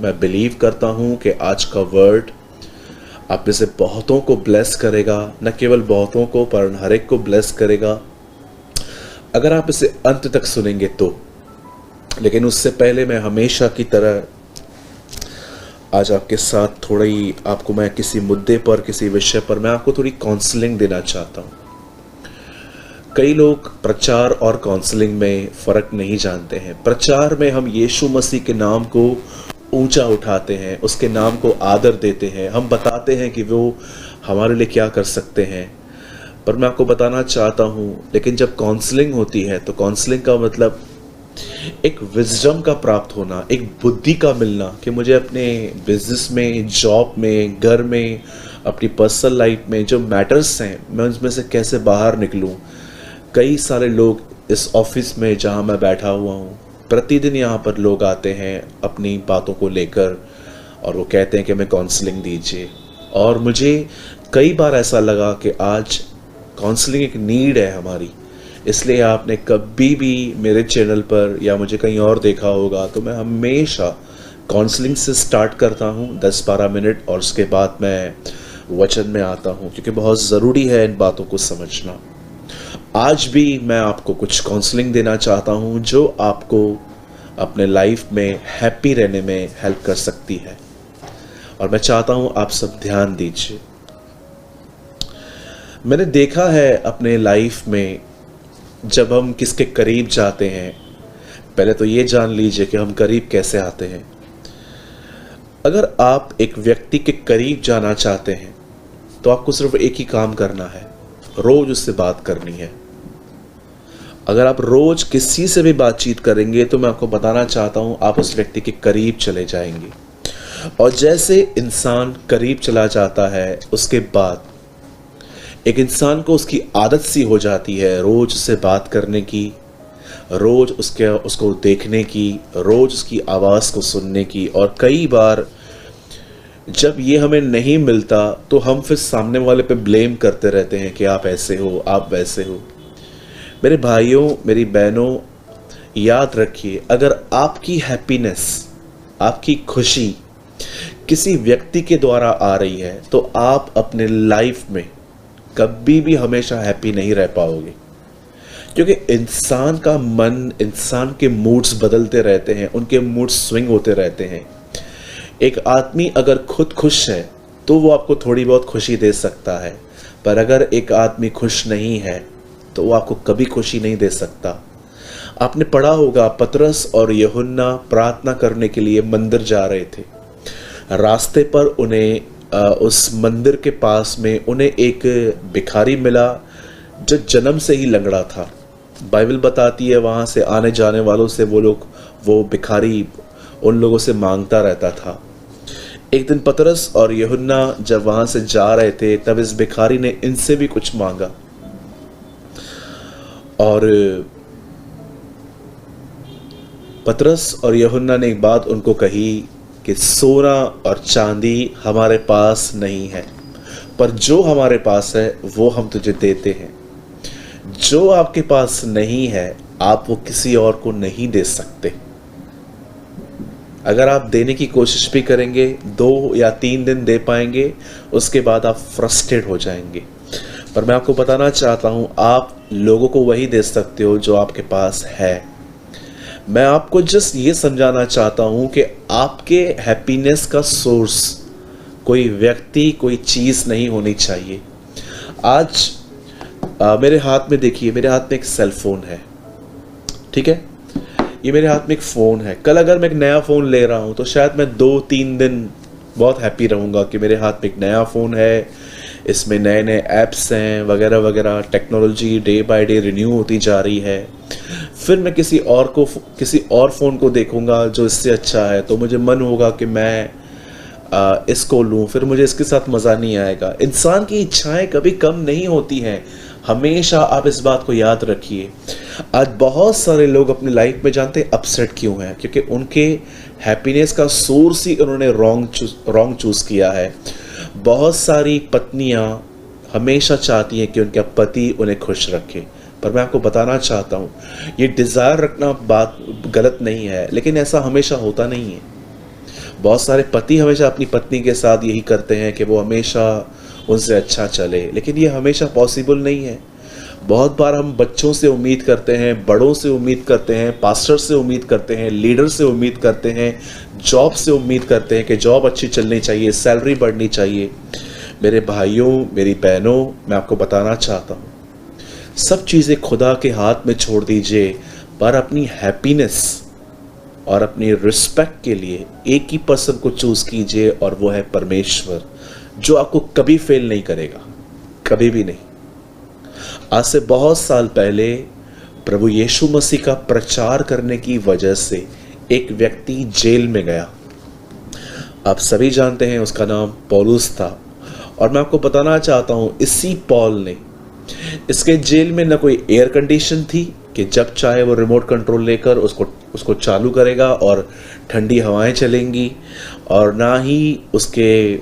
मैं बिलीव करता हूँ कि आज का वर्ड आप में से बहुतों को ब्लेस करेगा, न केवल बहुतों को पर हर एक को ब्लेस करेगा अगर आप इसे अंत तक सुनेंगे तो। लेकिन उससे पहले मैं हमेशा की तरह आज आपके साथ थोड़ी आपको मैं किसी मुद्दे पर, किसी विषय पर मैं आपको थोड़ी काउंसलिंग देना चाहता हूँ। कई लोग प्रचार और काउंसलिंग में फ़र्क नहीं जानते हैं। प्रचार में हम यीशु मसीह के नाम को ऊंचा उठाते हैं, उसके नाम को आदर देते हैं, हम बताते हैं कि वो हमारे लिए क्या कर सकते हैं। पर मैं आपको बताना चाहता हूँ, लेकिन जब काउंसलिंग होती है तो काउंसलिंग का मतलब एक विजडम का प्राप्त होना, एक बुद्धि का मिलना कि मुझे अपने बिजनेस में, जॉब में, घर में, अपनी पर्सनल लाइफ में जो मैटर्स हैं मैं उनमें से कैसे बाहर निकलूं। कई सारे लोग इस ऑफिस में जहां मैं बैठा हुआ हूं, प्रतिदिन यहां पर लोग आते हैं अपनी बातों को लेकर और वो कहते हैं कि हमें काउंसलिंग दीजिए। और मुझे कई बार ऐसा लगा कि आज काउंसलिंग एक नीड है हमारी। इसलिए आपने कभी भी मेरे चैनल पर या मुझे कहीं और देखा होगा तो मैं हमेशा काउंसलिंग से स्टार्ट करता हूँ 10-12 मिनट, और उसके बाद मैं वचन में आता हूँ, क्योंकि बहुत ज़रूरी है इन बातों को समझना। आज भी मैं आपको कुछ काउंसलिंग देना चाहता हूँ जो आपको अपने लाइफ में हैप्पी रहने में हेल्प कर सकती है, और मैं चाहता हूँ आप सब ध्यान दीजिए। मैंने देखा है अपने लाइफ में जब हम किसके करीब जाते हैं, पहले तो ये जान लीजिए कि हम करीब कैसे आते हैं। अगर आप एक व्यक्ति के करीब जाना चाहते हैं तो आपको सिर्फ एक ही काम करना है, रोज उससे बात करनी है। अगर आप रोज किसी से भी बातचीत करेंगे तो मैं आपको बताना चाहता हूं आप उस व्यक्ति के करीब चले जाएंगे। और जैसे इंसान करीब चला जाता है उसके बाद एक इंसान को उसकी आदत सी हो जाती है रोज उससे बात करने की, रोज उसको देखने की, रोज उसकी आवाज़ को सुनने की। और कई बार जब ये हमें नहीं मिलता तो हम फिर सामने वाले पे ब्लेम करते रहते हैं कि आप ऐसे हो, आप वैसे हो। मेरे भाइयों, मेरी बहनों, याद रखिए, अगर आपकी हैप्पीनेस, आपकी खुशी किसी व्यक्ति के द्वारा आ रही है तो आप अपने लाइफ में कभी भी हमेशा हैप्पी नहीं रह पाओगे, क्योंकि इंसान का मन, इंसान के मूड्स बदलते रहते हैं, उनके मूड्स स्विंग होते रहते हैं। एक आदमी अगर खुद खुश है तो वो आपको थोड़ी बहुत खुशी दे सकता है, पर अगर एक आदमी खुश नहीं है तो वो आपको कभी खुशी नहीं दे सकता। आपने पढ़ा होगा पतरस और यूहन्ना प्रार्थना करने के लिए मंदिर जा रहे थे। रास्ते पर उन्हें उस मंदिर के पास में उन्हें एक भिखारी मिला जो जन्म से ही लंगड़ा था। बाइबल बताती है वहाँ से आने जाने वालों से वो भिखारी उन लोगों से मांगता रहता था। एक दिन पतरस और यूहन्ना जब वहाँ से जा रहे थे तब इस भिखारी ने इनसे भी कुछ मांगा, और पतरस और यूहन्ना ने एक बात उनको कही कि सोना और चांदी हमारे पास नहीं है, पर जो हमारे पास है वो हम तुझे देते हैं। जो आपके पास नहीं है आप वो किसी और को नहीं दे सकते। अगर आप देने की कोशिश भी करेंगे 2 या 3 दिन दे पाएंगे, उसके बाद आप फ्रस्ट्रेट हो जाएंगे। पर मैं आपको बताना चाहता हूं आप लोगों को वही दे सकते हो जो आपके पास है। मैं आपको जस्ट ये समझाना चाहता हूं कि आपके हैप्पीनेस का सोर्स कोई व्यक्ति, कोई चीज़ नहीं होनी चाहिए। आज मेरे हाथ में देखिए, मेरे हाथ में एक सेल फोन है, ठीक है, ये मेरे हाथ में एक फ़ोन है। कल अगर मैं एक नया फ़ोन ले रहा हूँ तो शायद मैं 2-3 दिन बहुत हैप्पी रहूँगा कि मेरे हाथ में एक नया फ़ोन है, इसमें नए नए ऐप्स हैं वगैरह वगैरह, technology day by day renew होती जा रही है। फिर मैं किसी और फ़ोन को देखूँगा जो इससे अच्छा है तो मुझे मन होगा कि मैं इसको लूँ, फिर मुझे इसके साथ मज़ा नहीं आएगा। इंसान की इच्छाएं कभी कम नहीं होती हैं, हमेशा आप इस बात को याद रखिए। आज बहुत सारे लोग अपनी लाइफ में जानते हैं अपसेट क्यों हैं, क्योंकि उनके हैप्पीनेस का सोर्स ही उन्होंने रॉन्ग चूज़ किया है। बहुत सारी पत्नियां हमेशा चाहती हैं कि उनका पति उन्हें खुश रखे, पर मैं आपको बताना चाहता हूँ ये डिज़ायर रखना बात गलत नहीं है, लेकिन ऐसा हमेशा होता नहीं है। बहुत सारे पति हमेशा अपनी पत्नी के साथ यही करते हैं कि वो हमेशा उनसे अच्छा चले, लेकिन ये हमेशा पॉसिबल नहीं है। बहुत बार हम बच्चों से उम्मीद करते हैं, बड़ों से उम्मीद करते हैं, पास्टर से उम्मीद करते हैं, लीडर से उम्मीद करते हैं, जॉब से उम्मीद करते हैं कि जॉब अच्छी चलनी चाहिए, सैलरी बढ़नी चाहिए। मेरे भाइयों, मेरी बहनों, मैं आपको बताना चाहता हूँ, सब चीज़ें खुदा के हाथ में छोड़ दीजिए, पर अपनी हैप्पीनेस और अपनी रिस्पेक्ट के लिए एक ही पर्सन को चूज कीजिए, और वो है परमेश्वर, जो आपको कभी फेल नहीं करेगा, कभी भी नहीं। आज से बहुत साल पहले प्रभु यीशु मसीह का प्रचार करने की वजह से एक व्यक्ति जेल में गया। आप सभी जानते हैं उसका नाम पौलुस था। और मैं आपको बताना चाहता हूं, इसी पॉल ने, इसके जेल में न कोई एयर कंडीशन थी कि जब चाहे वो रिमोट कंट्रोल लेकर उसको चालू करेगा और ठंडी हवाएं चलेंगी, और ना ही उसके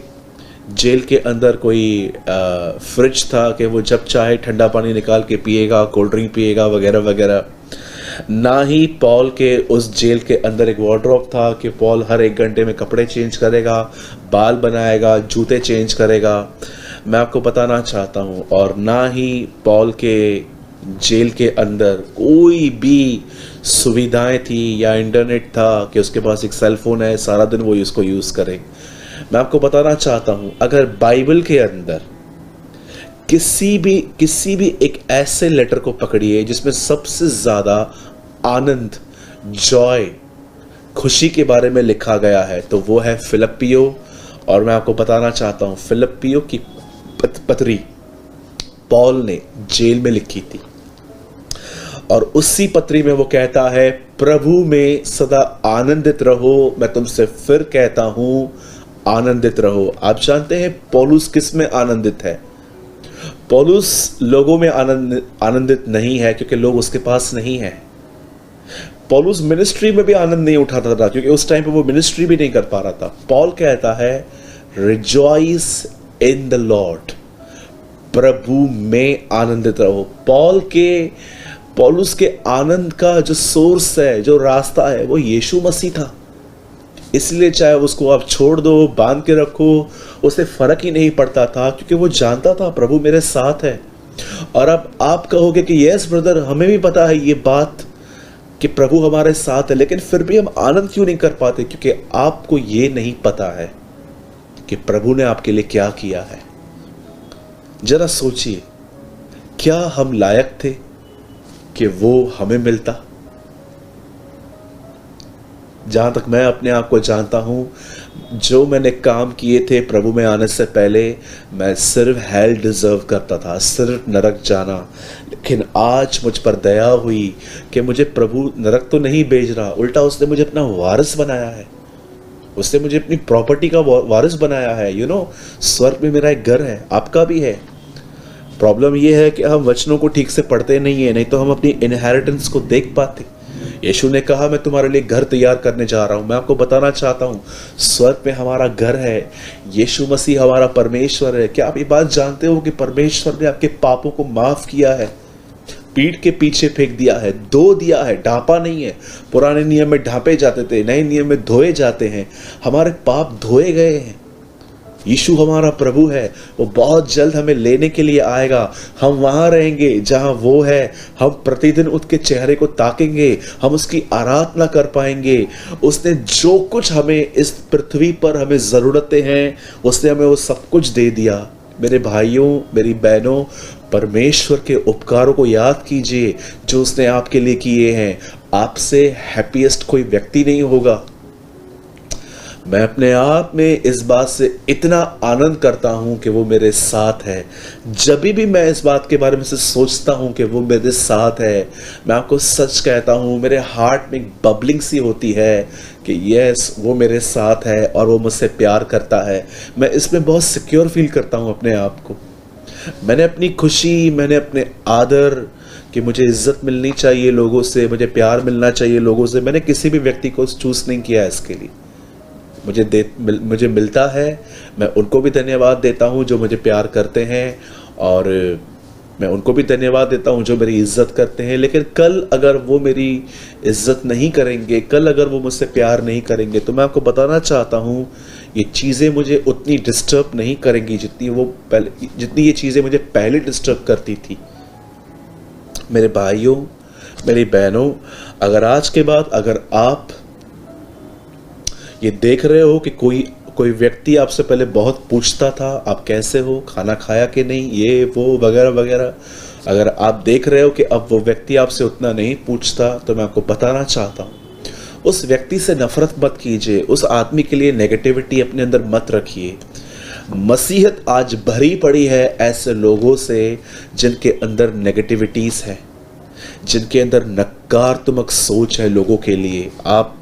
जेल के अंदर कोई फ्रिज था कि वो जब चाहे ठंडा पानी निकाल के पिएगा, कोल्ड ड्रिंक पिएगा, वगैरह वगैरह। ना ही पॉल के उस जेल के अंदर एक वार्डरोब था कि पॉल हर 1 घंटे में कपड़े चेंज करेगा, बाल बनाएगा, जूते चेंज करेगा। मैं आपको बताना चाहता हूँ, और ना ही पॉल के जेल के अंदर कोई भी सुविधाएं थी या इंटरनेट था कि उसके पास एक सेल फोन है, सारा दिन वो इसको यूज़ करे। मैं आपको बताना चाहता हूं, अगर बाइबल के अंदर किसी भी एक ऐसे लेटर को पकड़िए जिसमें सबसे ज़्यादा आनंद, जॉय, खुशी के बारे में लिखा गया है, तो वो है फिलिप्पियों। और मैं आपको बताना चाहता हूं, फिलिप्पियों की पत्री पॉल ने जेल में लिखी थी, और उसी पत्री में वो कहता है, प्रभु में सदा आनंदित रहो, मैं तुमसे फिर कहता हूं आनंदित रहो। आप जानते हैं पौलुस किस में आनंदित है? पौलुस लोगों में आनंदित नहीं है, क्योंकि लोग उसके पास नहीं है। पौलुस मिनिस्ट्री में भी आनंद नहीं उठाता था, क्योंकि उस टाइम पे वो मिनिस्ट्री भी नहीं कर पा रहा था। पॉल कहता है, रिजॉइस इन द लॉर्ड, प्रभु में आनंदित रहो। पौलुस के आनंद का जो सोर्स है, जो रास्ता है, वो यीशु मसीह था। इसलिए चाहे उसको आप छोड़ दो, बांध के रखो, उसे फर्क ही नहीं पड़ता था, क्योंकि वो जानता था प्रभु मेरे साथ है। और अब आप कहोगे कि यस ब्रदर, हमें भी पता है ये बात कि प्रभु हमारे साथ है, लेकिन फिर भी हम आनंद क्यों नहीं कर पाते? क्योंकि आपको ये नहीं पता है कि प्रभु ने आपके लिए क्या किया है। जरा सोचिए, क्या हम लायक थे कि वो हमें मिलता? जहाँ तक मैं अपने आप को जानता हूँ, जो मैंने काम किए थे प्रभु में आने से पहले, मैं सिर्फ हेल डिज़र्व करता था, सिर्फ नरक जाना। लेकिन आज मुझ पर दया हुई कि मुझे प्रभु नरक तो नहीं भेज रहा, उल्टा उसने मुझे अपना वारिस बनाया है, उसने मुझे अपनी प्रॉपर्टी का वारिस बनाया है। स्वर्ग में मेरा एक घर है, आपका भी है। प्रॉब्लम यह है कि हम वचनों को ठीक से पढ़ते नहीं है, नहीं तो हम अपनी इनहेरिटेंस को देख पाते। यीशु ने कहा, मैं तुम्हारे लिए घर तैयार करने जा रहा हूं। मैं आपको बताना चाहता हूं, स्वर्ग में हमारा घर है, यीशु मसीह हमारा परमेश्वर है। क्या आप ये बात जानते हो कि परमेश्वर ने आपके पापों को माफ किया है, पीठ के पीछे फेंक दिया है, धो दिया है, ढांपा नहीं है। पुराने नियम में ढांपे जाते थे, नए नियम में धोए जाते हैं। हमारे पाप धोए गए हैं। यीशु हमारा प्रभु है, वो बहुत जल्द हमें लेने के लिए आएगा। हम वहां रहेंगे जहां वो है, हम प्रतिदिन उसके चेहरे को ताकेंगे, हम उसकी आराधना कर पाएंगे। उसने जो कुछ हमें इस पृथ्वी पर हमें ज़रूरतें हैं, उसने हमें वो सब कुछ दे दिया। मेरे भाइयों, मेरी बहनों, परमेश्वर के उपकारों को याद कीजिए जो उसने आपके लिए किए हैं। आपसे हैप्पीएस्ट कोई व्यक्ति नहीं होगा। मैं अपने आप में इस बात से इतना आनंद करता हूं कि वो मेरे साथ है। जब भी मैं इस बात के बारे में से सोचता हूं कि वो मेरे साथ है, मैं आपको सच कहता हूं, मेरे हार्ट में एक बबलिंग सी होती है कि यस, वो मेरे साथ है और वो मुझसे प्यार करता है। मैं इसमें बहुत सिक्योर फील करता हूं अपने आप को। मैंने अपनी खुशी, मैंने अपने आदर, कि मुझे इज्जत मिलनी चाहिए लोगों से, मुझे प्यार मिलना चाहिए लोगों से, मैंने किसी भी व्यक्ति को चूज नहीं किया इसके लिए। मुझे मिलता है, मैं उनको भी धन्यवाद देता हूं जो मुझे प्यार करते हैं। और मैं उनको भी धन्यवाद देता हूँ जो मेरी इज्जत करते हैं, लेकिन कल अगर वो मेरी इज्जत नहीं करेंगे, कल अगर वो मुझसे प्यार नहीं करेंगे, तो मैं आपको बताना चाहता हूँ ये चीज़ें मुझे उतनी डिस्टर्ब नहीं करेंगी जितनी ये चीज़ें मुझे पहले डिस्टर्ब करती थी। मेरे भाइयों, मेरी बहनों, अगर आज के बाद अगर आप ये देख रहे हो कि कोई व्यक्ति आपसे पहले बहुत पूछता था आप कैसे हो, खाना खाया कि नहीं, ये वो वगैरह वगैरह, अगर आप देख रहे हो कि अब वो व्यक्ति आपसे उतना नहीं पूछता, तो मैं आपको बताना चाहता हूँ उस व्यक्ति से नफरत मत कीजिए, उस आदमी के लिए नेगेटिविटी अपने अंदर मत रखिए। मसीहत आज भरी पड़ी है ऐसे लोगों से जिनके अंदर नेगेटिविटीज़ है, जिनके अंदर नकारात्मक सोच है लोगों के लिए। आप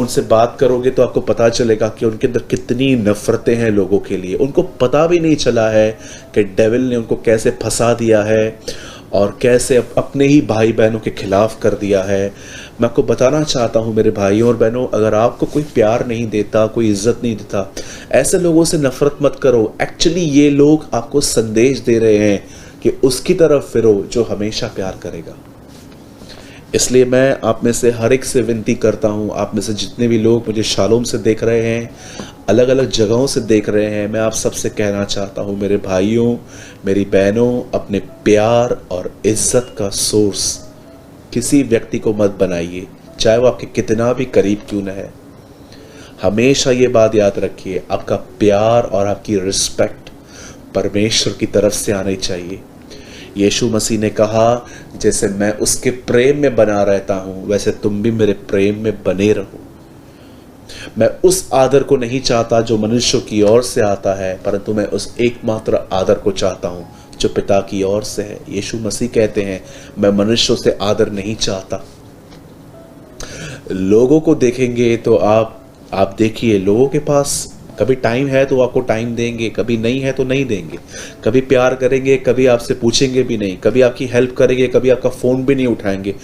उनसे बात करोगे तो आपको पता चलेगा कि उनके अंदर कितनी नफरतें हैं लोगों के लिए। उनको पता भी नहीं चला है कि डेविल ने उनको कैसे फंसा दिया है और कैसे अपने ही भाई बहनों के खिलाफ कर दिया है। मैं आपको बताना चाहता हूँ मेरे भाइयों और बहनों, अगर आपको कोई प्यार नहीं देता, कोई इज्जत नहीं देता, ऐसे लोगों से नफरत मत करो। एक्चुअली ये लोग आपको संदेश दे रहे हैं कि उसकी तरफ फिरो जो हमेशा प्यार करेगा। इसलिए मैं आप में से हर एक से विनती करता हूँ, आप में से जितने भी लोग मुझे शालोम से देख रहे हैं, अलग अलग जगहों से देख रहे हैं, मैं आप सबसे कहना चाहता हूँ मेरे भाइयों, मेरी बहनों, अपने प्यार और इज्जत का सोर्स किसी व्यक्ति को मत बनाइए, चाहे वो आपके कितना भी करीब क्यों न है। हमेशा ये बात याद रखिए, आपका प्यार और आपकी रिस्पेक्ट परमेश्वर की तरफ से आनी चाहिए। यीशु मसीह ने कहा जैसे मैं उसके प्रेम में बना रहता हूं, वैसे तुम भी मेरे प्रेम में बने रहो। मैं उस आदर को नहीं चाहता जो मनुष्यों की ओर से आता है, परंतु मैं उस एकमात्र आदर को चाहता हूं जो पिता की ओर से है। यीशु मसीह कहते हैं मैं मनुष्यों से आदर नहीं चाहता। लोगों को देखेंगे तो आप देखिए, लोगों के पास कभी टाइम है तो आपको टाइम देंगे, कभी नहीं है तो नहीं देंगे, कभी प्यार करेंगे, कभी आपसे पूछेंगे भी नहीं, कभी आपकी हेल्प करेंगे, कभी आपका फ़ोन भी नहीं उठाएंगे।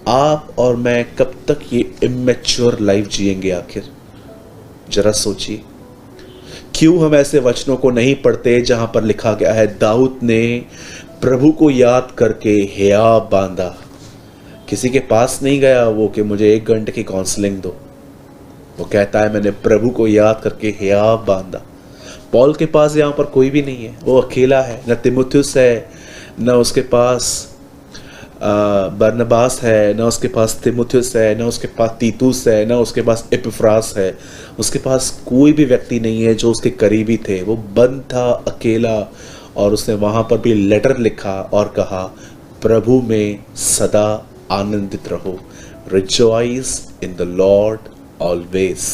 आप और मैं कब तक ये इमेच्योर लाइफ जिएंगे आखिर? जरा सोचिए, क्यों हम ऐसे वचनों को नहीं पढ़ते जहां पर लिखा गया है दाऊद ने प्रभु को याद करके हिया बांधा। किसी के पास नहीं गया वो कि मुझे 1 घंटे की काउंसलिंग दो, वो कहता है मैंने प्रभु को याद करके हिया बांधा। पौल के पास यहाँ पर कोई भी नहीं है, वो अकेला है, न तीमुथियुस है, न उसके पास बरनबास है, न उसके पास तीमुथियुस है, न उसके पास तीतुस है, न उसके पास एपिफ्रास है। उसके पास कोई भी व्यक्ति नहीं है जो उसके करीबी थे। वो बंद था, अकेला, और उसने वहाँ पर भी लेटर लिखा और कहा प्रभु में सदा आनंदित रहो, rejoice in the Lord always.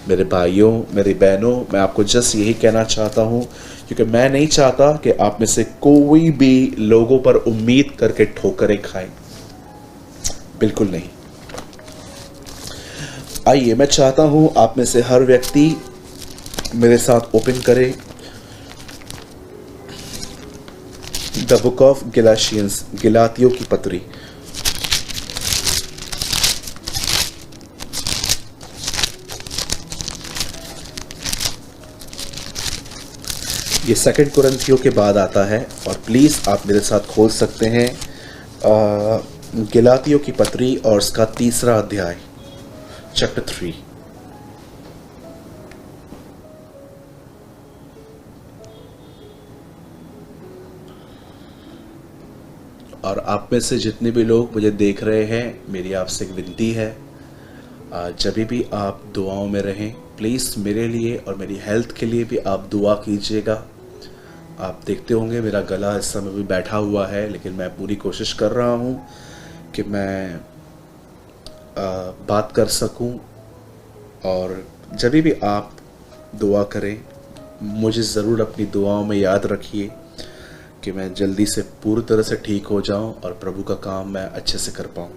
मेरे भाइयों, मेरी बहनों, मैं आपको जस्ट यही कहना चाहता हूँ, क्योंकि मैं नहीं चाहता कि आप में से कोई भी लोगों पर उम्मीद करके ठोकरें खाए, बिल्कुल नहीं। आइए, मैं चाहता हूँ आप में से हर व्यक्ति मेरे साथ ओपन करे द बुक ऑफ गलातियंस, गलातियों की पत्री। ये 2 कुरिन्थियों के बाद आता है, और प्लीज़ आप मेरे साथ खोल सकते हैं गलातियों की पत्री और उसका 3 अध्याय, चैप्टर 3। और आप में से जितने भी लोग मुझे देख रहे हैं, मेरी आपसे एक विनती है, जब भी आप दुआओं में रहें, प्लीज़ मेरे लिए और मेरी हेल्थ के लिए भी आप दुआ कीजिएगा। आप देखते होंगे मेरा गला इस समय भी बैठा हुआ है, लेकिन मैं पूरी कोशिश कर रहा हूँ कि मैं बात कर सकूँ। और जब भी आप दुआ करें, मुझे ज़रूर अपनी दुआओं में याद रखिए कि मैं जल्दी से पूरी तरह से ठीक हो जाऊं और प्रभु का काम मैं अच्छे से कर पाऊं।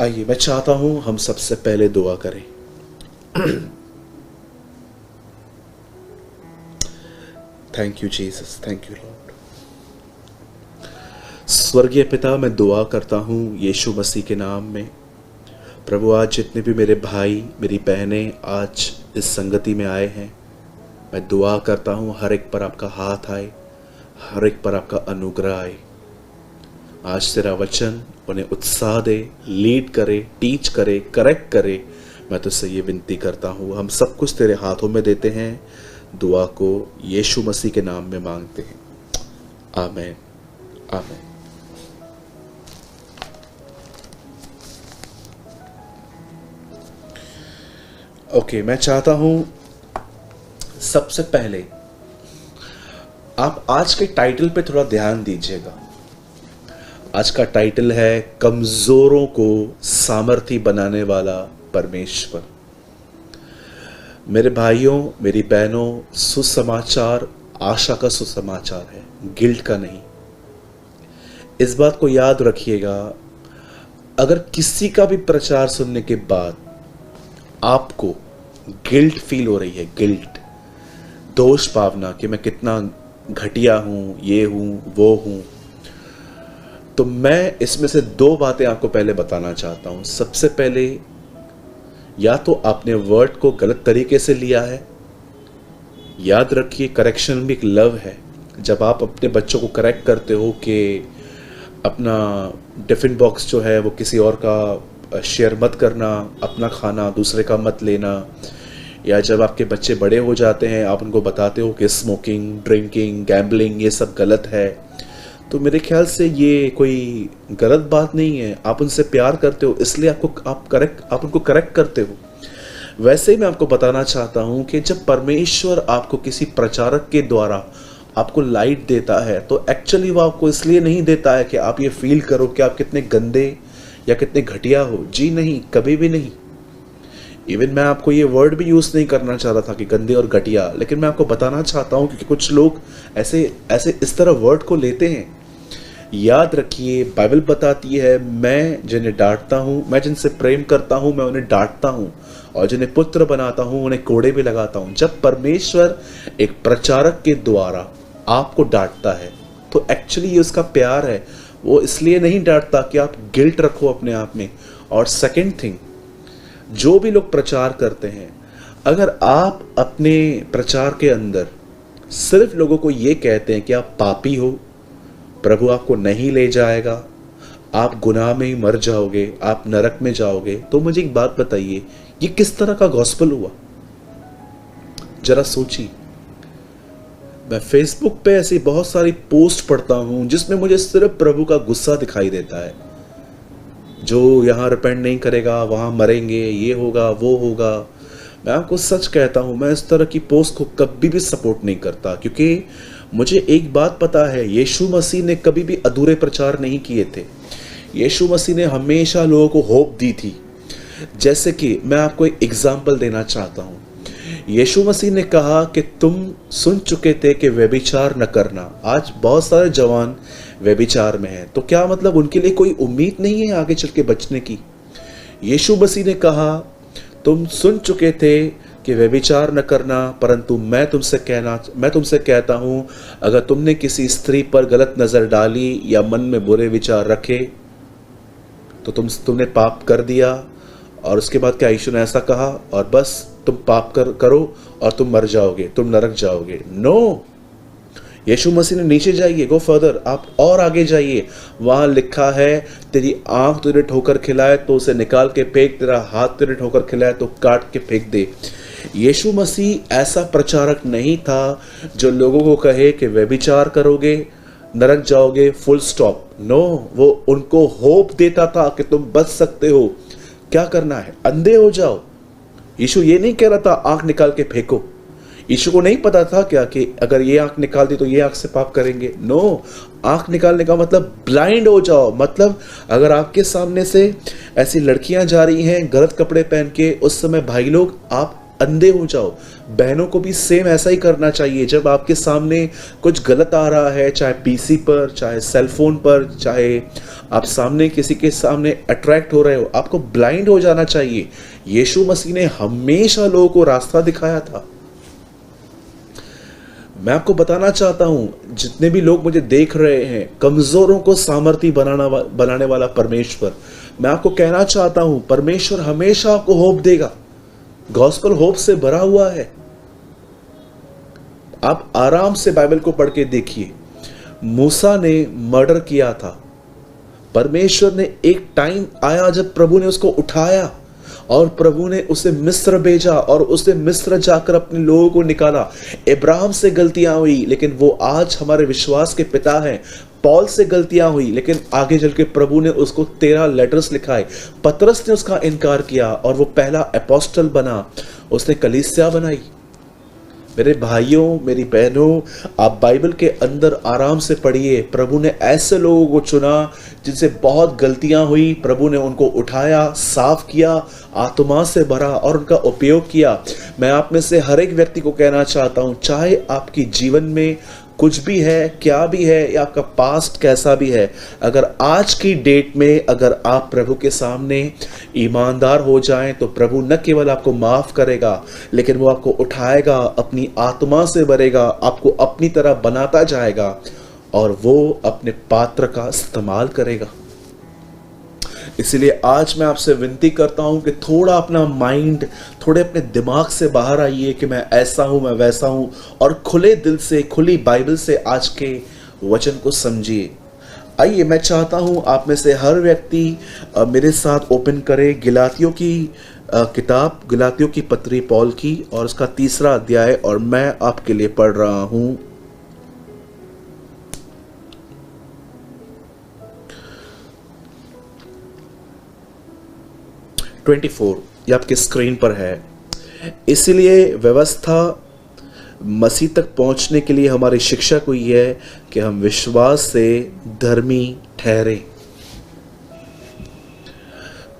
आइए, मैं चाहता हूं हम सबसे पहले दुआ करें। Thank you Jesus, thank you Lord. स्वर्गीय पिता, मैं दुआ करता हूं यीशु मसीह के नाम में, प्रभु आज जितने भी मेरे भाई मेरी बहनें आज इस संगति में आए हैं, मैं दुआ करता हूँ हर एक पर आपका हाथ आए, हर एक पर आपका अनुग्रह आए। आज तेरा वचन उन्हें उत्साह दे, लीड करे, टीच करे, करेक्ट करे। मैं तुझसे ये विनती करता हूँ। हम सब कुछ तेरे हाथों में देते हैं। दुआ को यीशु मसीह के नाम में मांगते हैं। आमीन, आमीन। ओके, मैं चाहता हूं सबसे पहले आप आज के टाइटल पे थोड़ा ध्यान दीजिएगा। आज का टाइटल है कमजोरों को सामर्थी बनाने वाला परमेश्वर। मेरे भाइयों, मेरी बहनों, सुसमाचार आशा का सुसमाचार है, गिल्ट का नहीं। इस बात को याद रखिएगा। अगर किसी का भी प्रचार सुनने के बाद आपको गिल्ट फील हो रही है, गिल्ट, दोष भावना कि मैं कितना घटिया हूं, ये हूं, वो हूं, तो मैं इसमें से दो बातें आपको पहले बताना चाहता हूं। सबसे पहले, या तो आपने वर्ड को गलत तरीके से लिया है। याद रखिए, करेक्शन भी एक लव है। जब आप अपने बच्चों को करेक्ट करते हो कि अपना टिफिन बॉक्स जो है वो किसी और का शेयर मत करना, अपना खाना दूसरे का मत लेना, या जब आपके बच्चे बड़े हो जाते हैं आप उनको बताते हो कि स्मोकिंग, ड्रिंकिंग, गैम्बलिंग ये सब गलत है, तो मेरे ख्याल से ये कोई गलत बात नहीं है। आप उनसे प्यार करते हो इसलिए आप उनको करेक्ट करते हो। वैसे ही मैं आपको बताना चाहता हूं कि जब परमेश्वर आपको किसी प्रचारक के द्वारा आपको लाइट देता है तो एक्चुअली वो आपको इसलिए नहीं देता है कि आप ये फील करो कि आप कितने गंदे या कितने घटिया हो। जी नहीं, कभी भी नहीं। इवन मैं आपको ये वर्ड भी यूज नहीं करना चाह रहा था कि गंदे और घटिया, लेकिन मैं आपको बताना चाहता हूं क्योंकि कुछ लोग ऐसे इस तरह वर्ड को लेते हैं। याद रखिए, बाइबल बताती है, मैं जिन्हें डांटता हूं, मैं जिनसे प्रेम करता हूं, मैं उन्हें डांटता हूं, और जिन्हें पुत्र बनाता हूं उन्हें कोड़े भी लगाता हूं। जब परमेश्वर एक प्रचारक के द्वारा आपको डांटता है तो एक्चुअली ये उसका प्यार है। वो इसलिए नहीं डांटता कि आप गिल्ट रखो अपने आप में। और सेकंड थिंग, जो भी लोग प्रचार करते हैं, अगर आप अपने प्रचार के अंदर सिर्फ लोगों को ये कहते हैं कि आप पापी हो, प्रभु आपको नहीं ले जाएगा, आप गुनाह में ही मर जाओगे, आप नरक में जाओगे, तो मुझे एक बात बताइए, ये किस तरह का गॉस्पेल हुआ? जरा सोचिए। मैं फेसबुक पे ऐसी बहुत सारी पोस्ट पढ़ता हूं जिसमें मुझे सिर्फ प्रभु का गुस्सा दिखाई देता है। जो यहां रिपेंट नहीं करेगा वहां मरेंगे, ये होगा, वो होगा। मैं आपको सच कहता हूं, मैं इस तरह की पोस्ट को कभी भी सपोर्ट नहीं करता, क्योंकि मुझे एक बात पता है, यीशु मसीह ने कभी भी अधूरे प्रचार नहीं किए थे। यीशु मसीह ने हमेशा लोगों को होप दी थी। जैसे कि मैं आपको एक एग्जाम्पल देना चाहता हूं। यीशु मसीह ने कहा कि तुम सुन चुके थे कि व्यभिचार न करना। आज बहुत सारे जवान व्यभिचार में हैं, तो क्या मतलब उनके लिए कोई उम्मीद नहीं है आगे चल के बचने की? यीशु मसीह ने कहा तुम सुन चुके थे कि व्यभिचार न करना, परंतु मैं तुमसे कहता हूं, अगर तुमने किसी स्त्री पर गलत नजर डाली या मन में बुरे विचार रखे तो तुमने पाप कर दिया। और उसके बाद क्या यीशु ने ऐसा कहा और बस तुम पाप करो और तुम मर जाओगे, तुम नरक जाओगे? नो, यीशु मसीह ने नीचे जाइए, गो फर्दर, आप और आगे जाइए। वहां लिखा है तेरी आंख तुझे ठोकर खिलाए तो उसे निकाल के फेंक, तेरा हाथ तुझे ठोकर खिलाए तो काट के फेंक दे। यीशु मसीह ऐसा प्रचारक नहीं था जो लोगों को कहे कि व्यभिचार करोगे नरक जाओगे, फुल स्टॉप। नो, वो उनको होप देता था कि तुम बच सकते हो। क्या करना है? अंधे हो जाओ। यीशु ये नहीं कह रहा था आंख निकाल के फेंको। यीशु को नहीं पता था क्या कि अगर ये आंख निकाल दी तो ये आंख से पाप करेंगे? नो, आंख निकालने का मतलब ब्लाइंड हो जाओ। मतलब अगर आपके सामने से ऐसी लड़कियां जा रही हैं गलत कपड़े पहन के, उस समय भाई लोग आप अंधे हो जाओ। बहनों को भी सेम ऐसा ही करना चाहिए। जब आपके सामने कुछ गलत आ रहा है, चाहे पीसी पर, चाहे सेलफोन पर, चाहे आप सामने किसी के सामने अट्रैक्ट हो रहे हो, आपको ब्लाइंड हो जाना चाहिए। यीशु मसीह ने हमेशा लोगों को रास्ता दिखाया था। मैं आपको बताना चाहता हूं, जितने भी लोग मुझे देख रहे हैं, कमजोरों को सामर्थी बनाने वाला परमेश्वर, मैं आपको कहना चाहता हूं, परमेश्वर हमेशा आपको होप देगा। गॉस्पेल होप से भरा हुआ है। आप आराम से बाइबल को पढ़ के देखिए। मूसा ने मर्डर किया था, परमेश्वर ने एक टाइम आया जब प्रभु ने उसको उठाया और प्रभु ने उसे मिस्र भेजा और उसने मिस्र जाकर अपने लोगों को निकाला। इब्राहिम से गलतियां हुई, लेकिन वो आज हमारे विश्वास के पिता हैं। पॉल से गलतियां हुई, लेकिन आगे चल के प्रभु ने उसको 13 लेटर्स लिखाए। पतरस ने उसका इनकार किया और वो पहला अपोस्टल बना, उसने कलीसिया बनाई। मेरे भाइयों, मेरी बहनों, आप बाइबल के अंदर आराम से पढ़िए। प्रभु ने ऐसे लोगों को चुना जिनसे बहुत गलतियां हुई, प्रभु ने उनको उठाया, साफ किया, आत्मा से भरा और उनका उपयोग किया। मैं आप में से हर एक व्यक्ति को कहना चाहता हूं, चाहे आपकी जीवन में कुछ भी है, क्या भी है, या आपका पास्ट कैसा भी है, अगर आज की डेट में अगर आप प्रभु के सामने ईमानदार हो जाएं तो प्रभु न केवल आपको माफ करेगा, लेकिन वो आपको उठाएगा, अपनी आत्मा से भरेगा, आपको अपनी तरह बनाता जाएगा और वो अपने पात्र का इस्तेमाल करेगा। इसलिए आज मैं आपसे विनती करता हूं कि थोड़ा अपना माइंड, थोड़े अपने दिमाग से बाहर आइए कि मैं ऐसा हूं, मैं वैसा हूं, और खुले दिल से, खुली बाइबल से आज के वचन को समझिए। आइए, मैं चाहता हूं आप में से हर व्यक्ति मेरे साथ ओपन करे गलातियों की किताब, गलातियों की पत्री पौल की, और उसका 3रा अध्याय, और मैं आपके लिए पढ़ रहा हूं। ये आपकी स्क्रीन पर है। इसलिए व्यवस्था मसीह तक पहुंचने के लिए हमारी शिक्षा को यह है कि हम विश्वास से धर्मी ठहरे।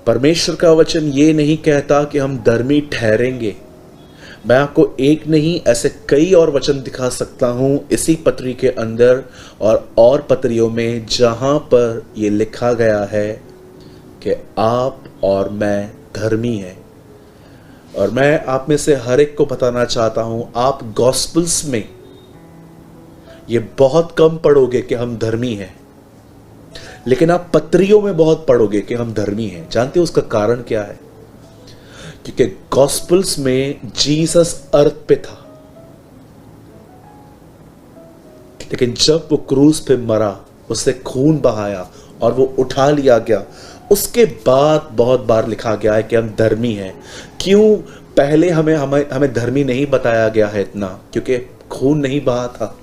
परमेश्वर का वचन ये नहीं कहता कि हम धर्मी ठहरेंगे। मैं आपको एक नहीं, ऐसे कई और वचन दिखा सकता हूं इसी पत्री के अंदर और पत्रियों में, जहां पर यह लिखा गया है कि आप और मैं धर्मी हैं। और मैं आप में से हर एक को बताना चाहता हूं, आप गॉस्पेल्स में ये बहुत कम पढ़ोगे कि हम धर्मी हैं, लेकिन आप पत्रियों में बहुत पढ़ोगे कि हम धर्मी हैं। जानते हो उसका कारण क्या है? क्योंकि गॉस्पेल्स में जीसस अर्थ पे था, लेकिन जब वो क्रूस पे मरा, उससे खून बहाया और वो उठा लिया गया, उसके बाद बहुत बार लिखा गया है कि हम धर्मी हैं। क्यों? पहले हमें धर्मी नहीं बताया गया है इतना, क्योंकि खून नहीं बहा था,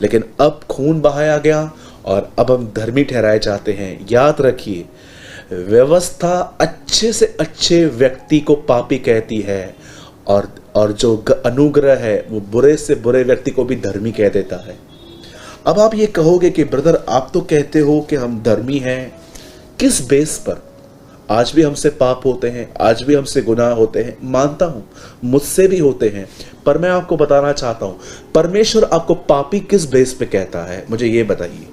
लेकिन अब खून बहाया गया और अब हम धर्मी ठहराए जाते हैं। याद रखिए, व्यवस्था अच्छे से अच्छे व्यक्ति को पापी कहती है, और जो अनुग्रह है वो बुरे से बुरे व्यक्ति को भी धर्मी कह देता है। अब आप ये कहोगे कि ब्रदर, आप तो कहते हो कि हम धर्मी हैं, किस बेस पर? आज भी हमसे पाप होते हैं, आज भी हमसे गुनाह होते हैं, मानता हूं, मुझसे भी होते हैं, पर मैं आपको बताना चाहता हूं, परमेश्वर आपको पापी किस बेस पे कहता है, मुझे ये बताइए।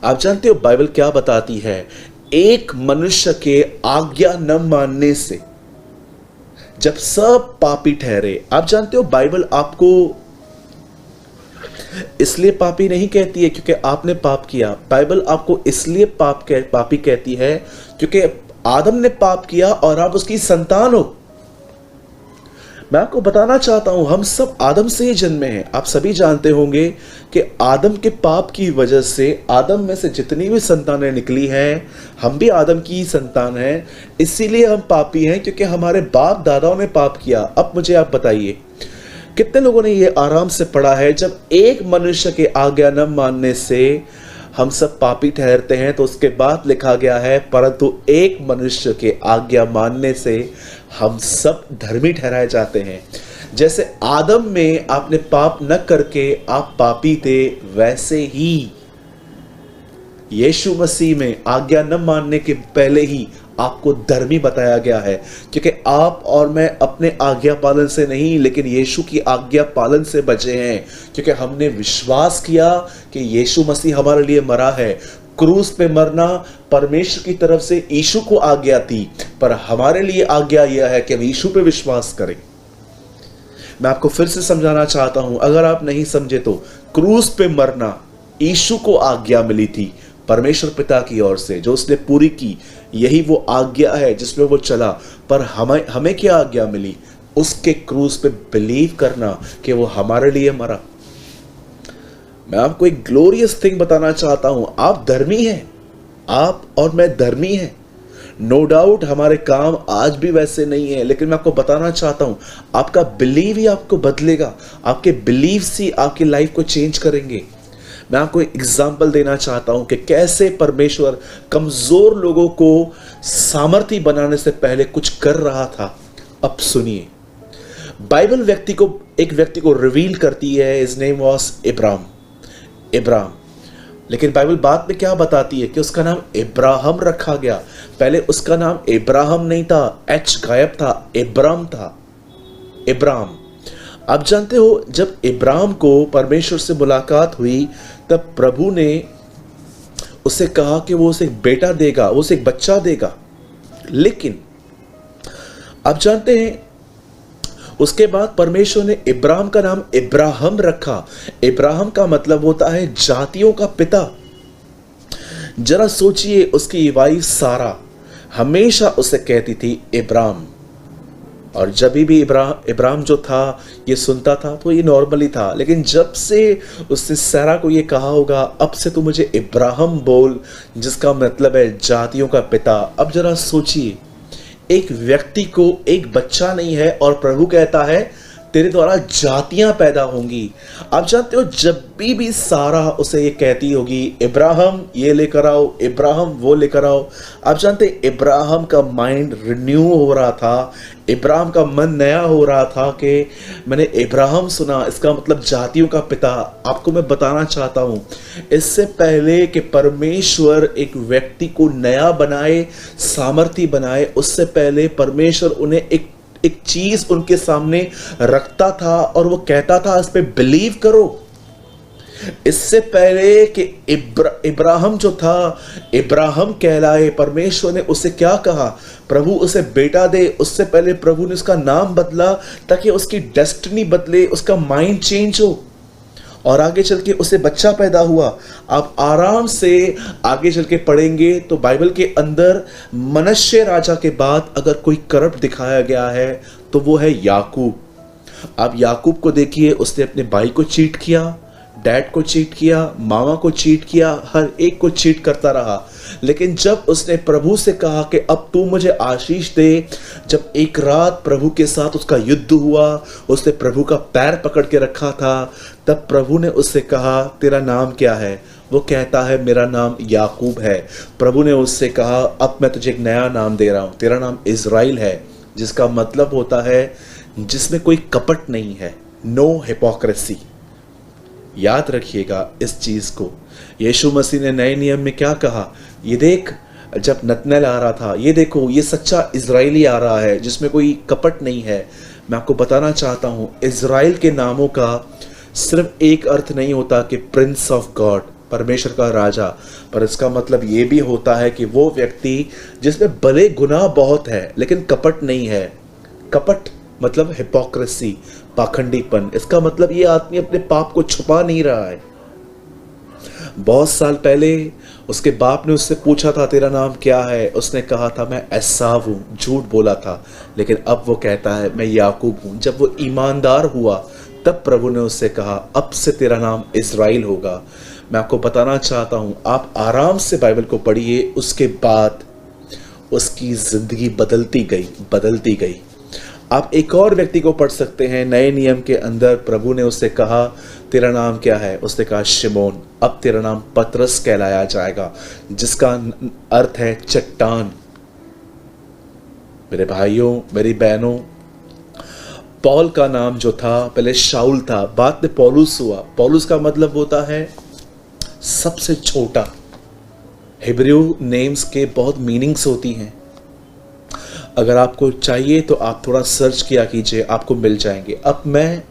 आप जानते हो बाइबल क्या बताती है? एक मनुष्य के आज्ञा न मानने से जब सब पापी ठहरे। आप जानते हो बाइबल आपको इसलिए पापी नहीं कहती है क्योंकि आपने पाप किया। बाइबल आपको इसलिए पापी कहती है क्योंकि आदम ने पाप किया और आप उसकी संतान हो। मैं आपको बताना चाहता हूं, हम सब आदम से ही जन्मे हैं। आप सभी जानते होंगे कि आदम के पाप की वजह से आदम में से जितनी भी संतानें निकली हैं, हम भी आदम की ही संतान हैं। इसीलिए हम पापी हैं क्योंकि हमारे बाप दादाओं ने पाप किया। अब मुझे आप बताइए, कितने लोगों ने ये आराम से पढ़ा है, जब एक मनुष्य के आज्ञा न मानने से हम सब पापी ठहरते हैं, तो उसके बाद लिखा गया है परंतु एक मनुष्य के आज्ञा मानने से हम सब धर्मी ठहराए जाते हैं। जैसे आदम में आपने पाप न करके आप पापी थे, वैसे ही यीशु मसीह में आज्ञा न मानने के पहले ही आपको धर्मी बताया गया है, क्योंकि आप और मैं अपने आज्ञा पालन से नहीं, लेकिन यीशु की आज्ञा पालन से बचे हैं, क्योंकि हमने विश्वास किया कि यीशु मसीह हमारे लिए मरा है। क्रूस पे मरना परमेश्वर की तरफ से यीशु को आज्ञा थी, पर हमारे लिए आज्ञा यह है कि हम यीशु पे विश्वास करें। मैं आपको फिर से समझाना चाहता हूं, अगर आप नहीं समझे तो, क्रूस पे मरना यीशु को आज्ञा मिली थी, परमेश्वर पिता की ओर से जो उसने पूरी की, यही वो आज्ञा है जिसमें वो चला। पर हमें हमें क्या आज्ञा मिली? उसके क्रूस पे बिलीव करना कि वो हमारे लिए मरा। मैं आपको एक ग्लोरियस थिंग बताना चाहता हूं, आप धर्मी हैं, आप और मैं धर्मी हैं। नो डाउट हमारे काम आज भी वैसे नहीं है, लेकिन मैं आपको बताना चाहता हूं आपका बिलीव ही आपको बदलेगा, आपके बिलीव ही आपकी लाइफ को चेंज करेंगे। मैं आपको एक एग्जाम्पल देना चाहता हूं कि कैसे परमेश्वर कमजोर लोगों को सामर्थी बनाने से पहले कुछ कर रहा था। अब सुनिए, बाइबल एक व्यक्ति को रिवील करती है। His name was Ibrahim. लेकिन बाइबल बाद में क्या बताती है कि उसका नाम इब्राहिम रखा गया। पहले उसका नाम इब्राहिम नहीं था, एच गायब था, इब्राहिम था, इब्राहिम। आप जानते हो जब इब्राहिम को परमेश्वर से मुलाकात हुई तब प्रभु ने उससे कहा कि वो उसे एक बेटा देगा, वो उसे एक बच्चा देगा। लेकिन आप जानते हैं उसके बाद परमेश्वर ने इब्राहिम का नाम इब्राहिम रखा। इब्राहिम का मतलब होता है जातियों का पिता। जरा सोचिए, उसकी वाइफ सारा हमेशा उसे कहती थी इब्राहिम। और जब भी इब्राहिम जो था ये सुनता था तो ये नॉर्मली था, लेकिन जब से उसने सारा को ये कहा होगा अब से तू मुझे इब्राहिम बोल, जिसका मतलब है जातियों का पिता। अब जरा सोचिए, एक व्यक्ति को एक बच्चा नहीं है और प्रभु कहता है तेरे द्वारा जातियां पैदा होंगी। आप जानते हो जब भी सारा उसे ये कहती होगी इब्राहिम ये लेकर आओ, इब्राहिम वो लेकर आओ। आप जानते इब्राहिम का माइंड रिन्यू हो रहा था, इब्राहिम का मन नया हो रहा था कि मैंने इब्राहिम सुना, इसका मतलब जातियों का पिता। आपको मैं बताना चाहता हूं, इससे पहले कि परमेश्वर एक व्यक्ति को नया बनाए, सामर्थी बनाए, उससे पहले परमेश्वर उन्हें एक चीज उनके सामने रखता था और वो कहता था इस पे बिलीव करो। इससे पहले कि इब्राहिम जो था इब्राहिम कहलाए, परमेश्वर ने उसे क्या कहा? प्रभु उसे बेटा दे। उससे पहले प्रभु ने उसका नाम बदला ताकि उसकी डेस्टिनी बदले, उसका माइंड चेंज हो और आगे चल के उसे बच्चा पैदा हुआ। आप आराम से आगे चल के पढ़ेंगे तो बाइबल के अंदर मनश्शे राजा के बाद अगर कोई करप्ट दिखाया गया है तो वो है याकूब। आप याकूब को देखिए, उसने अपने भाई को चीट किया, डैड को चीट किया, मामा को चीट किया, हर एक को चीट करता रहा। लेकिन जब उसने प्रभु से कहा कि अब तू मुझे आशीष दे, जब एक रात प्रभु के साथ उसका युद्ध हुआ, उसने प्रभु का पैर पकड़ के रखा था, तब प्रभु ने उससे कहा तेरा नाम क्या है? वो कहता है मेरा नाम याकूब है। प्रभु ने उससे कहा अब मैं तुझे एक नया नाम दे रहा हूं, तेरा नाम इज़राइल है, जिसका मतलब होता है जिसमें कोई कपट नहीं है, नो हिपोक्रेसी। याद रखिएगा इस चीज को। यीशु मसीह ने नए नियम में क्या कहा? ये देख, जब नतनएल आ रहा था, ये देखो ये सच्चा इजरायली आ रहा है जिसमें कोई कपट नहीं है। मैं आपको बताना चाहता हूं इजराइल के नामों का सिर्फ एक अर्थ नहीं होता कि प्रिंस ऑफ गॉड, परमेश्वर का राजा, पर इसका मतलब ये भी होता है कि वो व्यक्ति जिसमें भले गुनाह बहुत है लेकिन कपट नहीं है। कपट मतलब हिपोक्रेसी, पाखंडीपन। इसका मतलब ये आदमी अपने पाप को छुपा नहीं रहा है। बहुत साल पहले उसके बाप ने उससे पूछा था तेरा नाम क्या है? उसने कहा था मैं एसाव हूं, झूठ बोला था। लेकिन अब वो कहता है मैं याकूब हूं। जब वो ईमानदार हुआ तब प्रभु ने उससे कहा अब से तेरा नाम इज़राइल होगा। मैं आपको बताना चाहता हूं, आप आराम से बाइबल को पढ़िए, उसके बाद उसकी जिंदगी बदलती गई। आप एक और व्यक्ति को पढ़ सकते हैं, नए नियम के अंदर प्रभु ने उससे कहा तेरा नाम क्या है? उसने कहा शिमोन। अब तेरा नाम पतरस कहलाया जाएगा, जिसका अर्थ है चट्टान। मेरे भाइयों, मेरी बहनों, पौल का नाम जो था पहले शाऊल था, बाद में पौलुस हुआ। पौलुस का मतलब होता है सबसे छोटा। हिब्रू नेम्स के बहुत मीनिंग्स होती हैं। अगर आपको चाहिए तो आप थोड़ा सर्च किया कीजिए, आपको मिल जाएंगे। अब मैं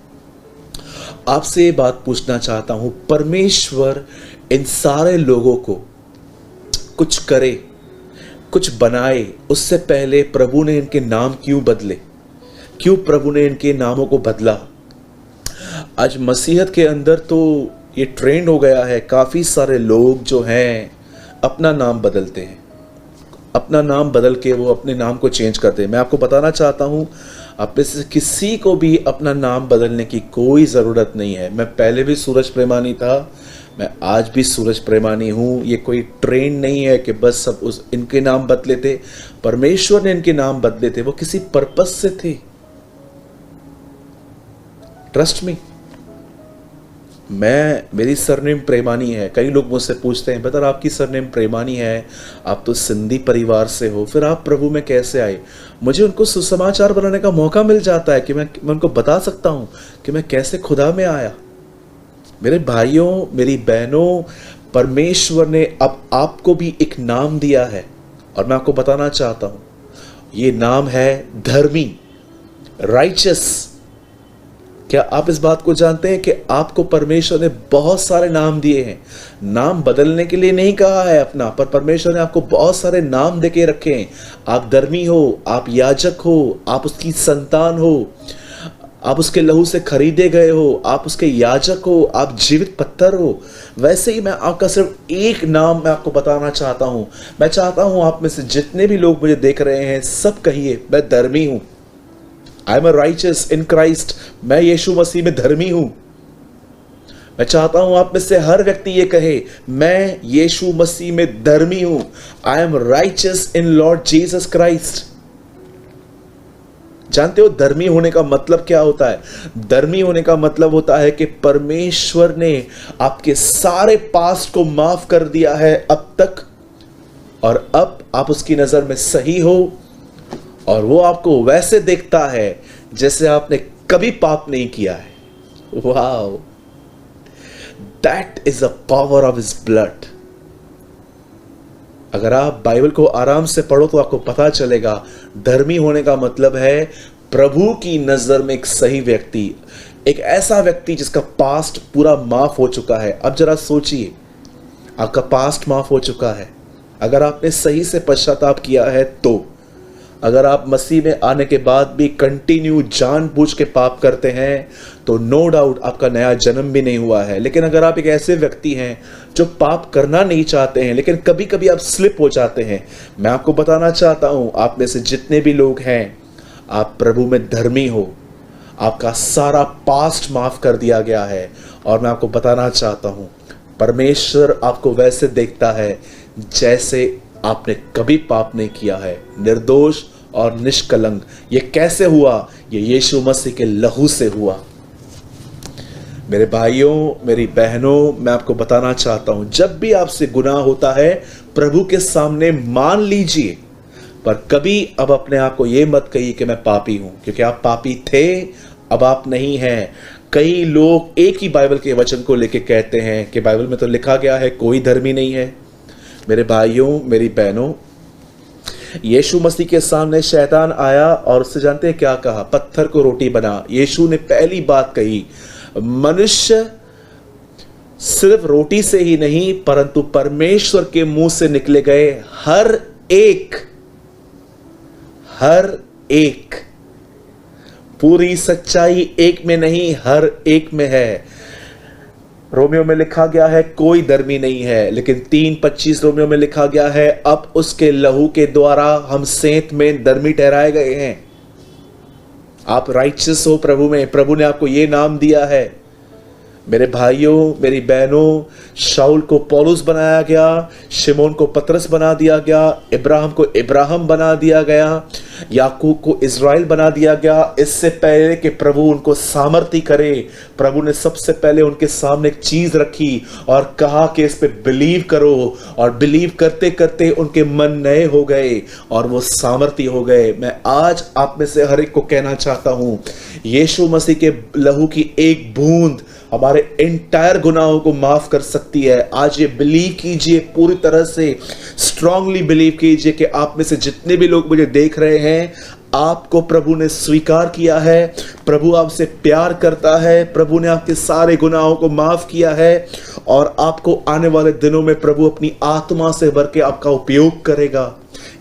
आपसे ये बात पूछना चाहता हूं, परमेश्वर इन सारे लोगों को कुछ करे, कुछ बनाए, उससे पहले प्रभु ने इनके नाम क्यों बदले? क्यों प्रभु ने इनके नामों को बदला? आज मसीहत के अंदर तो ये ट्रेंड हो गया है, काफी सारे लोग जो हैं अपना नाम बदलते हैं, अपना नाम बदल के वो अपने नाम को चेंज करते हैं। मैं आपको बताना चाहता हूँ, आप में से किसी को भी अपना नाम बदलने की कोई ज़रूरत नहीं है। मैं पहले भी सूरज प्रेमानी था, मैं आज भी सूरज प्रेमानी हूँ। ये कोई ट्रेंड नहीं है कि बस सब इनके नाम बदले थे। परमेश्वर ने इनके नाम बदले थे, वो किसी पर्पस से थे। Trust me. मेरी सरनेम प्रेमानी है। कई लोग मुझसे पूछते हैं, बेटा आपकी सरनेम प्रेमानी है, आप तो सिंधी परिवार से हो, फिर आप प्रभु में कैसे आए? मुझे उनको सुसमाचार बनाने का मौका मिल जाता है कि मैं उनको बता सकता हूँ कि मैं कैसे खुदा में आया। मेरे भाइयों, मेरी बहनों, परमेश्वर ने अब आपको भी एक नाम दिया है और मैं आपको बताना चाहता हूँ, ये नाम है धर्मी, राइचस। क्या आप इस बात को जानते हैं कि आपको परमेश्वर ने बहुत सारे नाम दिए हैं? नाम बदलने के लिए नहीं कहा है अपना, पर परमेश्वर ने आपको बहुत सारे नाम देके रखे हैं। आप धर्मी हो, आप याजक हो, आप उसकी संतान हो, आप उसके लहू से खरीदे गए हो, आप उसके याजक हो, आप जीवित पत्थर हो। वैसे ही मैं आपका सिर्फ एक नाम मैं आपको बताना चाहता हूं। मैं चाहता हूं आप में से जितने भी लोग मुझे देख रहे हैं, सब कहिए, मैं धर्मी हूं। I am a righteous in Christ. मैं यीशु मसीह में धर्मी हूं। मैं चाहता हूं आप में से हर व्यक्ति ये कहे, मैं यीशु मसीह में धर्मी हूं। I am righteous in Lord Jesus Christ. जानते हो धर्मी होने का मतलब क्या होता है? धर्मी होने का मतलब होता है कि परमेश्वर ने आपके सारे पास्ट को माफ कर दिया है अब तक, और अब आप उसकी नजर में सही हो, और वो आपको वैसे देखता है जैसे आपने कभी पाप नहीं किया है। Wow, that is the power of his blood. अगर आप बाइबल को आराम से पढ़ो तो आपको पता चलेगा, धर्मी होने का मतलब है प्रभु की नजर में एक सही व्यक्ति, एक ऐसा व्यक्ति जिसका पास्ट पूरा माफ हो चुका है। अब जरा सोचिए, आपका पास्ट माफ हो चुका है अगर आपने सही से पश्चाताप किया है तो। अगर आप मसीह में आने के बाद भी कंटिन्यू जानबूझ के पाप करते हैं तो नो डाउट आपका नया जन्म भी नहीं हुआ है। लेकिन अगर आप एक ऐसे व्यक्ति हैं जो पाप करना नहीं चाहते हैं, लेकिन कभी कभी आप स्लिप हो जाते हैं, मैं आपको बताना चाहता हूं, आप में से जितने भी लोग हैं, आप प्रभु में धर्मी हो, आपका सारा पास्ट माफ कर दिया गया है। और मैं आपको बताना चाहता हूं, परमेश्वर आपको वैसे देखता है जैसे आपने कभी पाप नहीं किया है, निर्दोष और निष्कलंक। ये कैसे हुआ? ये यीशु मसीह के लहू से हुआ। मेरे भाइयों, मेरी बहनों, मैं आपको बताना चाहता हूं, जब भी आपसे गुनाह होता है प्रभु के सामने मान लीजिए, पर कभी अब अपने आप को ये मत कहिए कि मैं पापी हूं, क्योंकि आप पापी थे, अब आप नहीं हैं। कई लोग एक ही बाइबल के वचन को लेके कहते हैं कि बाइबल में तो लिखा गया है कोई धर्मी नहीं है। मेरे भाइयों, मेरी बहनों, यीशु मसीह के सामने शैतान आया और उससे जानते हैं क्या कहा? पत्थर को रोटी बना। यीशु ने पहली बात कही, मनुष्य सिर्फ रोटी से ही नहीं परंतु परमेश्वर के मुंह से निकले गए हर एक, पूरी सच्चाई एक में नहीं, हर एक में है। रोमियो में लिखा गया है कोई धर्मी नहीं है, लेकिन 3:25 रोमियो में लिखा गया है अब उसके लहू के द्वारा हम सेंत में धर्मी ठहराए गए हैं। आप राइचस हो प्रभु में, प्रभु ने आपको ये नाम दिया है। मेरे भाइयों, मेरी बहनों, शाऊल को पौलुस बनाया गया, शिमोन को पतरस बना दिया गया, इब्राहिम को इब्राहिम बना दिया गया, याकूब को इज़राइल बना दिया गया। इससे पहले कि प्रभु उनको सामर्थ्य करे, प्रभु ने सबसे पहले उनके सामने एक चीज रखी और कहा कि इस पे बिलीव करो, और बिलीव करते करते उनके मन नए हो गए और वो सामर्थ्य हो गए। मैं आज आप में से हर एक को कहना चाहता हूं, यीशु मसीह के लहू की एक बूंद हमारे एंटायर गुनाहों को माफ कर सकती है। आज ये बिलीव कीजिए, पूरी तरह से स्ट्रांगली बिलीव कीजिए कि आप में से जितने भी लोग मुझे देख रहे हैं, आपको प्रभु ने स्वीकार किया है, प्रभु आपसे प्यार करता है, प्रभु ने आपके सारे गुनाहों को माफ किया है, और आपको आने वाले दिनों में प्रभु अपनी आत्मा से भर के आपका उपयोग करेगा।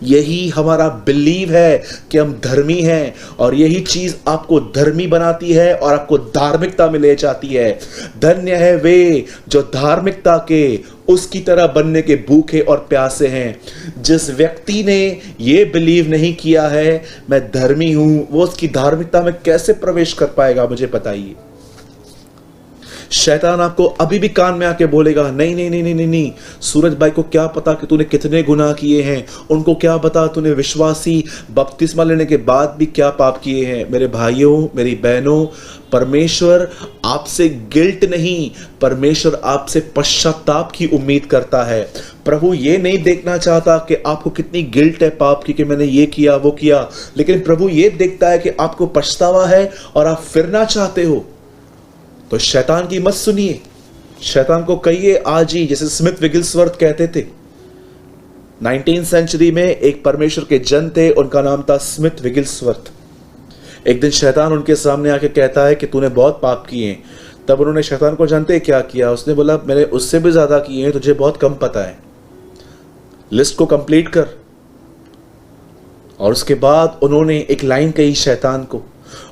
यही हमारा बिलीव है कि हम धर्मी हैं, और यही चीज आपको धर्मी बनाती है और आपको धार्मिकता में ले जाती है। धन्य है वे जो धार्मिकता के उसकी तरह बनने के भूखे और प्यासे हैं। जिस व्यक्ति ने ये बिलीव नहीं किया है मैं धर्मी हूं, वो उसकी धार्मिकता में कैसे प्रवेश कर पाएगा? मुझे बताइए। शैतान आपको अभी भी कान में आके बोलेगा, नहीं नहीं नहीं नहीं नहीं नहीं, सूरज भाई को क्या पता कि तूने कितने गुनाह किए हैं, उनको क्या पता तूने विश्वासी बपतिस्मा लेने के बाद भी क्या पाप किए हैं। मेरे भाइयों, मेरी बहनों, परमेश्वर आपसे गिल्ट नहीं, परमेश्वर आपसे पश्चाताप की उम्मीद करता है। प्रभु ये नहीं देखना चाहता कि आपको कितनी गिल्ट है पाप की कि मैंने ये किया वो किया, लेकिन प्रभु ये देखता है कि आपको पछतावा है और आप फिरना चाहते हो। तो शैतान की मत सुनिए, शैतान को कहिए आज ही, जैसे स्मिथ विगिल्सवर्थ कहते थे। 19वीं सेंचुरी में एक परमेश्वर के जन थे, उनका नाम था स्मिथ विगिल्सवर्थ। एक दिन शैतान उनके सामने आके कहता है कि तूने बहुत पाप किए हैं। तब उन्होंने शैतान को जानते क्या किया? उसने बोला मैंने उससे भी ज्यादा किए हैं, तुझे बहुत कम पता है, लिस्ट को कंप्लीट कर। और उसके बाद उन्होंने एक लाइन कही शैतान को,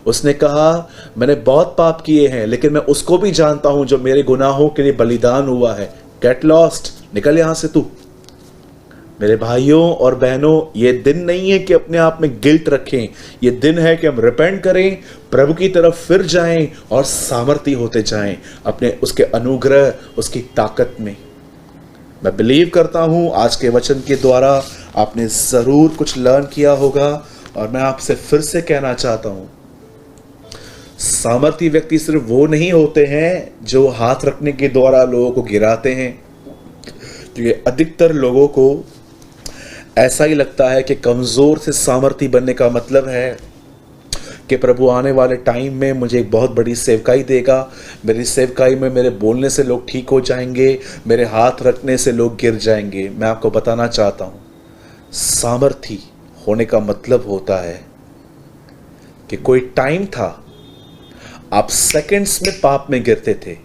उसने कहा मैंने बहुत पाप किए हैं, लेकिन मैं उसको भी जानता हूं जो मेरे गुनाहों के लिए बलिदान हुआ है। गेट लॉस्ट, निकल यहां से तू। मेरे भाइयों और बहनों, ये दिन नहीं है कि अपने आप में गिल्ट रखें, ये दिन है कि हम रिपेंट करें, प्रभु की तरफ फिर जाएं और सामर्थी होते जाएं अपने उसके अनुग्रह, उसकी ताकत में। मैं बिलीव करता हूं आज के वचन के द्वारा आपने जरूर कुछ लर्न किया होगा, और मैं आपसे फिर से कहना चाहता हूं, सामर्थी व्यक्ति सिर्फ वो नहीं होते हैं जो हाथ रखने के द्वारा लोगों को गिराते हैं। क्योंकि अधिकतर लोगों को ऐसा ही लगता है कि कमजोर से सामर्थी बनने का मतलब है कि प्रभु आने वाले टाइम में मुझे एक बहुत बड़ी सेवकाई देगा, मेरी सेवकाई में मेरे बोलने से लोग ठीक हो जाएंगे, मेरे हाथ रखने से लोग गिर जाएंगे। मैं आपको बताना चाहता हूं, सामर्थी होने का मतलब होता है कि कोई टाइम था आप सेकंड्स में पाप में गिरते थे,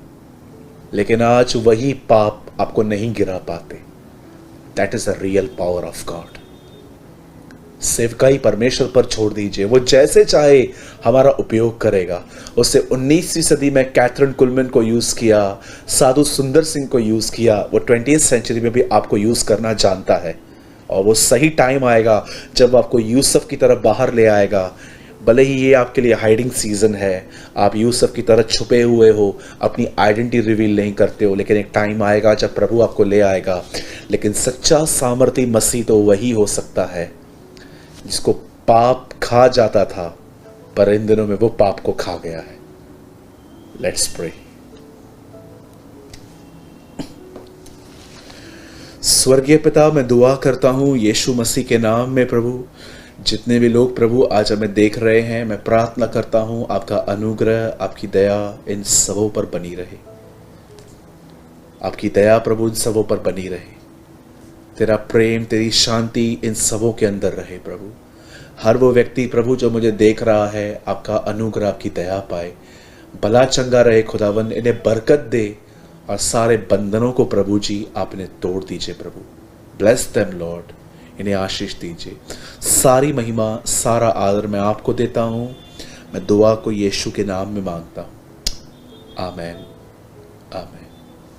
लेकिन आज वही पाप आपको नहीं गिरा पाते। That is a real power of God. सेवकाई परमेश्वर पर छोड़ दीजिए, वो जैसे चाहे हमारा उपयोग करेगा। उससे 19वीं सदी में कैथरीन कुलमैन को यूज किया, साधु सुंदर सिंह को यूज किया, वो 20वीं सेंचुरी में भी आपको यूज करना जानता है। और वो सही टाइम आएगा जब आपको यूसुफ की तरफ बाहर ले आएगा। भले ही ये आपके लिए हाइडिंग सीजन है, आप यूसुफ की तरह छुपे हुए हो, अपनी आइडेंटिटी रिवील नहीं करते हो, लेकिन एक टाइम आएगा जब प्रभु आपको ले आएगा। लेकिन सच्चा सामर्थी मसीह तो वही हो सकता है जिसको पाप खा जाता था, पर इन दिनों में वो पाप को खा गया है। Let's pray. स्वर्गीय पिता, मैं दुआ करता हूं यीशु मसीह के नाम में प्रभु, जितने भी लोग प्रभु आज हमें देख रहे हैं, मैं प्रार्थना करता हूं आपका अनुग्रह, आपकी दया इन सबों पर बनी रहे। आपकी दया प्रभु इन सबों पर बनी रहे, तेरा प्रेम, तेरी शांति इन सबों के अंदर रहे प्रभु। हर वो व्यक्ति प्रभु जो मुझे देख रहा है, आपका अनुग्रह, आपकी दया पाए, भला चंगा रहे खुदावन, इन्हें बरकत दे और सारे बंधनों को प्रभु जी आप इन्हें तोड़ दीजिए प्रभु। ब्लेस देम लॉर्ड, इन्हें आशीष दीजिए। सारी महिमा, सारा आदर मैं आपको देता हूं। मैं दुआ को यीशु के नाम में मांगता हूं। आमीन, आमीन।